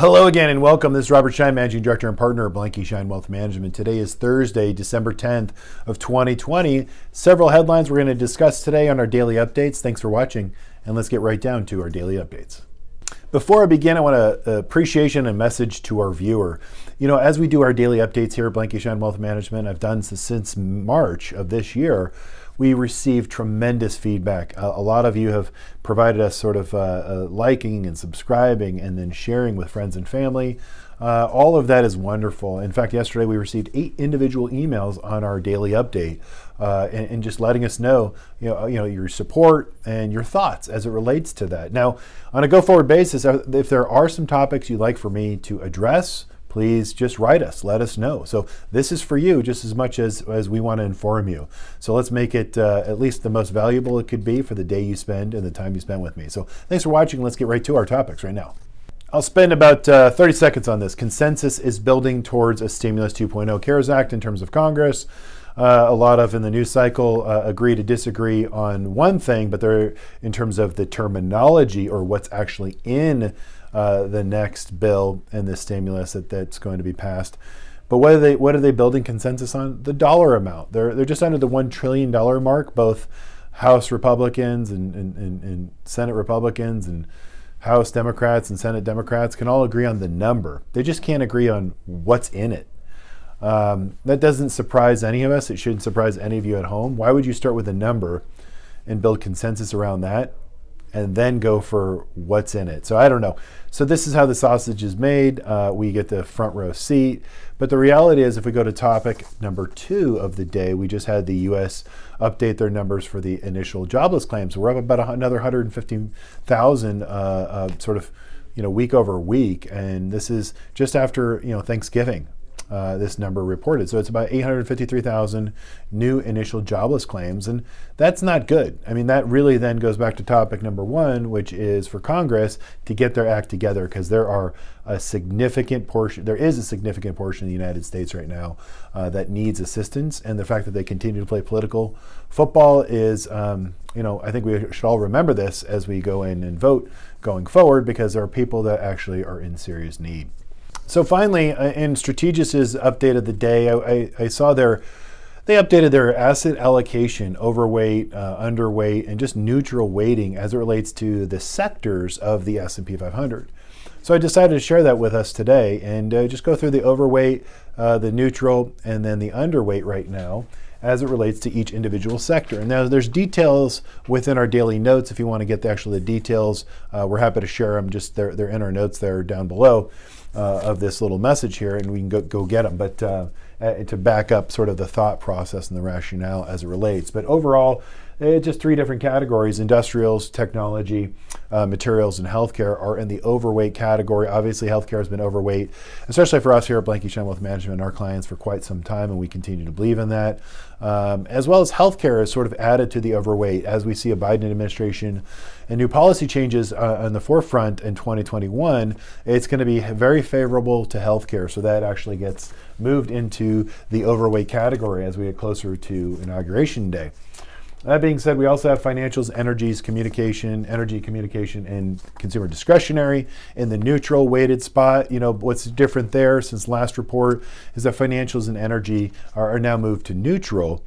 Well, hello again and welcome. This is Robert Schein, Managing Director and Partner of Blanke Schein Wealth Management. Today is Thursday, December 10th of 2020. Several headlines we're going to discuss today on our daily updates. Thanks for watching, and let's get right down to our daily updates. Before I begin, I want to appreciation and message to our viewer. You know, as we do our daily updates here at Blanke Schein Wealth Management, I've done since March of this year. We received tremendous feedback. A lot of you have provided us sort of liking and subscribing and then sharing with friends and family. All of that is wonderful. In fact, yesterday we received 8 individual emails on our daily update and just letting us know, your support and your thoughts as it relates to that. Now, on a go-forward basis, if there are some topics you'd like for me to address, please just write us, let us know. So this is for you just as much as we want to inform you. So let's make it at least the most valuable it could be for the day you spend and the time you spend with me. So thanks for watching. Let's get right to our topics right now. I'll spend about 30 seconds on this. Consensus is building towards a Stimulus 2.0 CARES Act in terms of Congress. A lot of in the news cycle agree to disagree on one thing, but they're in terms of the terminology or what's actually in the next bill and the stimulus that's going to be passed. But what are they building consensus on? The dollar amount. They're just under the $1 trillion mark. Both House Republicans and Senate Republicans and House Democrats and Senate Democrats can all agree on the number. They just can't agree on what's in it. That doesn't surprise any of us. It shouldn't surprise any of you at home. Why would you start with a number and build consensus around that and then go for what's in it? So I don't know. So this is how the sausage is made. We get the front row seat. But the reality is, if we go to topic number 2 of the day, we just had the U.S. update their numbers for the initial jobless claims. We're up about another 115,000 week over week. And this is just after Thanksgiving. This number reported. So it's about 853,000 new initial jobless claims, and that's not good. I mean, that really then goes back to topic number 1, which is for Congress to get their act together, because there is a significant portion of the United States right now that needs assistance, and the fact that they continue to play political football is, I think we should all remember this as we go in and vote going forward, because there are people that actually are in serious need. So finally, in Strategis' update of the day, I saw they updated their asset allocation, overweight, underweight, and just neutral weighting as it relates to the sectors of the S&P 500. So I decided to share that with us today and just go through the overweight, the neutral, and then the underweight right now as it relates to each individual sector. And now there's details within our daily notes. If you want to get the details, we're happy to share them. Just they're in our notes there down below of this little message here, and we can go get them. But to back up sort of the thought process and the rationale as it relates. But overall, just 3 different categories: industrials, technology, materials, and healthcare are in the overweight category. Obviously, healthcare has been overweight, especially for us here at Blanke Schein Wealth Management and our clients for quite some time, and we continue to believe in that. As well as healthcare is sort of added to the overweight as we see a Biden administration and new policy changes on the forefront in 2021. It's going to be very favorable to healthcare, so that actually gets moved into the overweight category as we get closer to Inauguration Day. That being said, we also have financials, energy, communication, and consumer discretionary in the neutral weighted spot. What's different there since last report is that financials and energy are now moved to neutral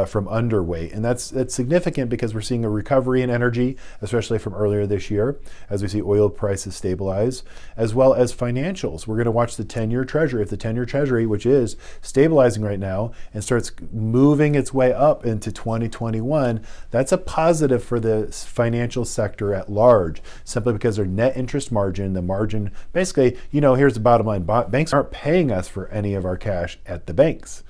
from underweight. And that's significant because we're seeing a recovery in energy, especially from earlier this year, as we see oil prices stabilize, as well as financials. We're going to watch the 10-year Treasury. If the 10-year Treasury, which is stabilizing right now, and starts moving its way up into 2021, that's a positive for the financial sector at large, simply because their net interest margin, the margin, basically, here's the bottom line. Banks aren't paying us for any of our cash at the banks.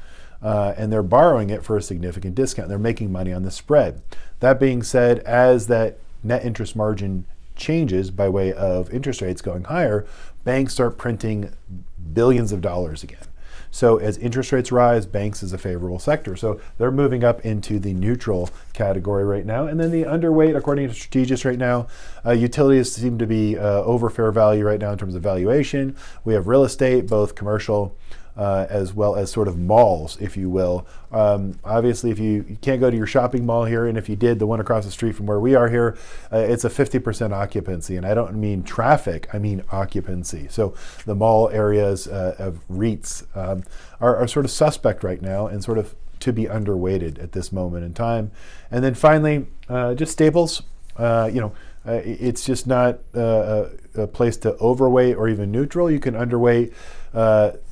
And they're borrowing it for a significant discount. They're making money on the spread. That being said, as that net interest margin changes by way of interest rates going higher, banks start printing billions of dollars again. So as interest rates rise, banks is a favorable sector. So they're moving up into the neutral category right now. And then the underweight, according to Strategis right now, utilities seem to be over fair value right now in terms of valuation. We have real estate, both commercial as well as sort of malls, if you will. Obviously, if you can't go to your shopping mall here, and if you did, the one across the street from where we are here, it's a 50% occupancy. And I don't mean traffic, I mean occupancy. So the mall areas of REITs are sort of suspect right now and sort of to be underweighted at this moment in time. And then finally, just staples. It's just not a place to overweight or even neutral. You can underweight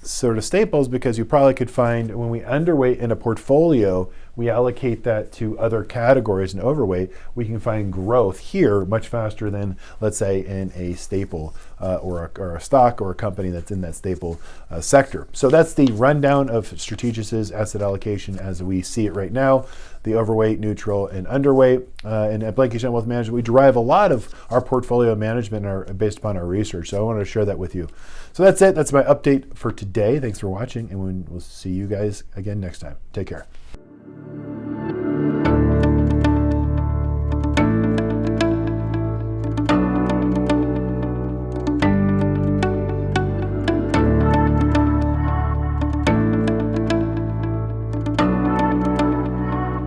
sort of staples because you probably could find when we underweight in a portfolio, we allocate that to other categories and overweight, we can find growth here much faster than, let's say, in a staple or a stock or a company that's in that staple sector. So that's the rundown of Strategis' asset allocation as we see it right now, the overweight, neutral, and underweight. And at Blanke Schein Wealth Management, we derive a lot of our portfolio management based upon our research. So I wanted to share that with you. So that's it. That's my update for today. Thanks for watching, and we'll see you guys again next time. Take care.